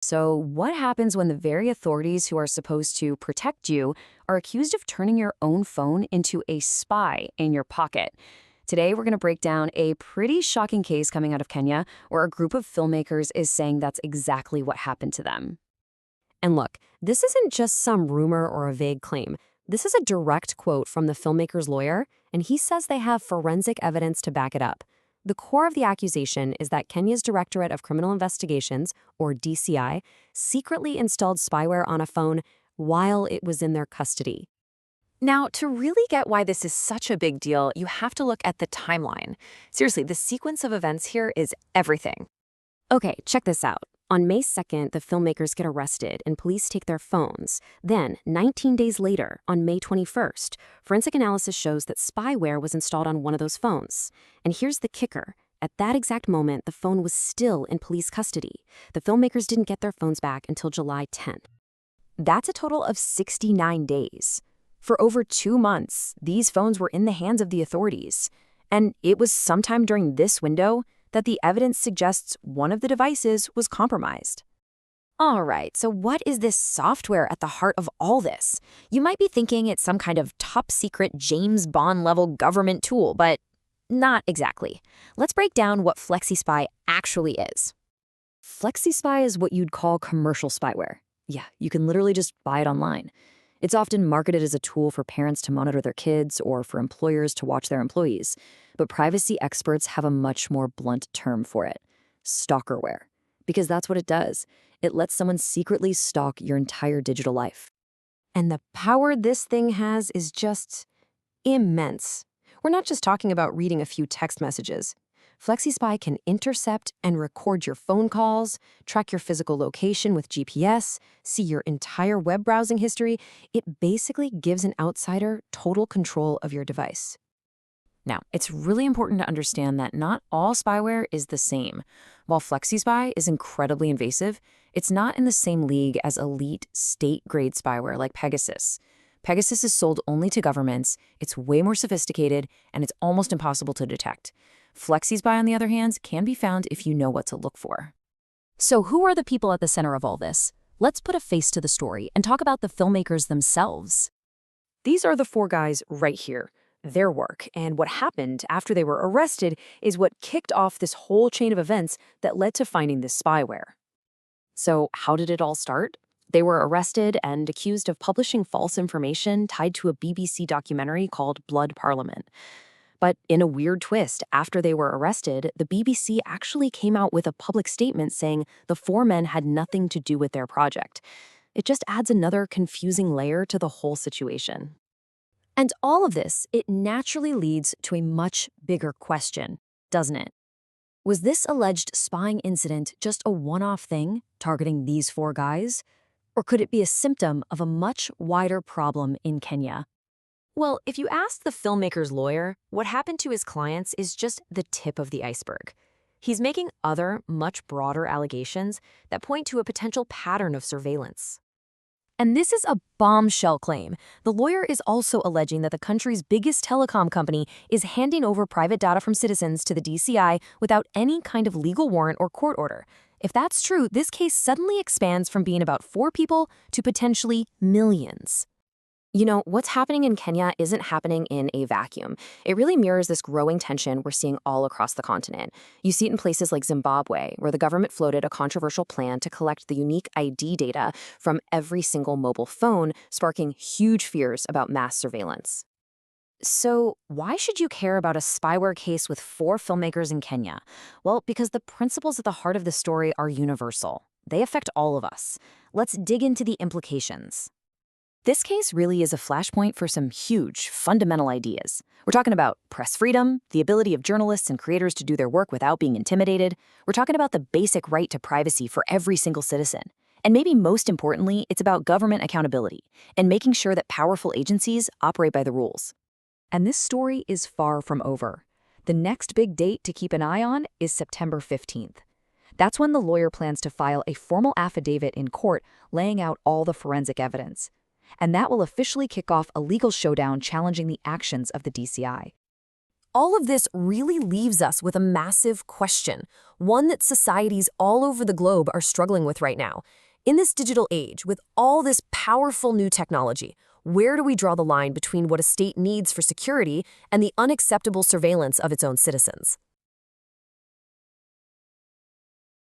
So, what happens when the very authorities who are supposed to protect you are accused of turning your own phone into a spy in your pocket? Today, we're going to break down a pretty shocking case coming out of Kenya where a group of filmmakers is saying that's exactly what happened to them. And look, this isn't just some rumor or a vague claim. This is a direct quote from the filmmaker's lawyer, and he says they have forensic evidence to back it up. The core of the accusation is that Kenya's Directorate of Criminal Investigations, or DCI, secretly installed spyware on a phone while it was in their custody. Now, to really get why this is such a big deal, you have to look at the timeline. Seriously, the sequence of events here is everything. Okay, check this out. On May 2nd, the filmmakers get arrested and police take their phones. Then, 19 days later, on May 21st, forensic analysis shows that spyware was installed on one of those phones. And here's the kicker. At that exact moment, the phone was still in police custody. The filmmakers didn't get their phones back until July 10th. That's a total of 69 days. For over 2 months, these phones were in the hands of the authorities. And it was sometime during this window that the evidence suggests one of the devices was compromised. All right, so what is this software at the heart of all this? You might be thinking it's some kind of top-secret James Bond-level government tool, but not exactly. Let's break down what FlexiSpy actually is. FlexiSpy is what you'd call commercial spyware. Yeah, you can literally just buy it online. It's often marketed as a tool for parents to monitor their kids or for employers to watch their employees. But privacy experts have a much more blunt term for it: stalkerware. Because that's what it does. It lets someone secretly stalk your entire digital life. And the power this thing has is just immense. We're not just talking about reading a few text messages. FlexiSpy can intercept and record your phone calls, track your physical location with GPS, see your entire web browsing history. It basically gives an outsider total control of your device. Now, it's really important to understand that not all spyware is the same. While FlexiSpy is incredibly invasive, it's not in the same league as elite state-grade spyware like Pegasus. Pegasus is sold only to governments, it's way more sophisticated, and it's almost impossible to detect. FlexiSpy, on the other hand, can be found if you know what to look for. So who are the people at the center of all this? Let's put a face to the story and talk about the filmmakers themselves. These are the 4 guys right here. Their work and what happened after they were arrested is what kicked off this whole chain of events that led to finding this spyware. So how did it all start? They were arrested and accused of publishing false information tied to a BBC documentary called Blood Parliament. But in a weird twist, after they were arrested, the BBC actually came out with a public statement saying the 4 men had nothing to do with their project. It just adds another confusing layer to the whole situation. And all of this, it naturally leads to a much bigger question, doesn't it? Was this alleged spying incident just a one-off thing targeting these 4 guys? Or could it be a symptom of a much wider problem in Kenya? Well, if you ask the filmmaker's lawyer, what happened to his clients is just the tip of the iceberg. He's making other, much broader allegations that point to a potential pattern of surveillance. And this is a bombshell claim. The lawyer is also alleging that the country's biggest telecom company is handing over private data from citizens to the DCI without any kind of legal warrant or court order. If that's true, this case suddenly expands from being about 4 people to potentially millions. You know, what's happening in Kenya isn't happening in a vacuum. It really mirrors this growing tension we're seeing all across the continent. You see it in places like Zimbabwe, where the government floated a controversial plan to collect the unique ID data from every single mobile phone, sparking huge fears about mass surveillance. So, why should you care about a spyware case with 4 filmmakers in Kenya? Well, because the principles at the heart of the story are universal. They affect all of us. Let's dig into the implications. This case really is a flashpoint for some huge, fundamental ideas. We're talking about press freedom, the ability of journalists and creators to do their work without being intimidated. We're talking about the basic right to privacy for every single citizen. And maybe most importantly, it's about government accountability and making sure that powerful agencies operate by the rules. And this story is far from over. The next big date to keep an eye on is September 15th. That's when the lawyer plans to file a formal affidavit in court laying out all the forensic evidence. And that will officially kick off a legal showdown challenging the actions of the DCI. All of this really leaves us with a massive question, one that societies all over the globe are struggling with right now. In this digital age, with all this powerful new technology, where do we draw the line between what a state needs for security and the unacceptable surveillance of its own citizens?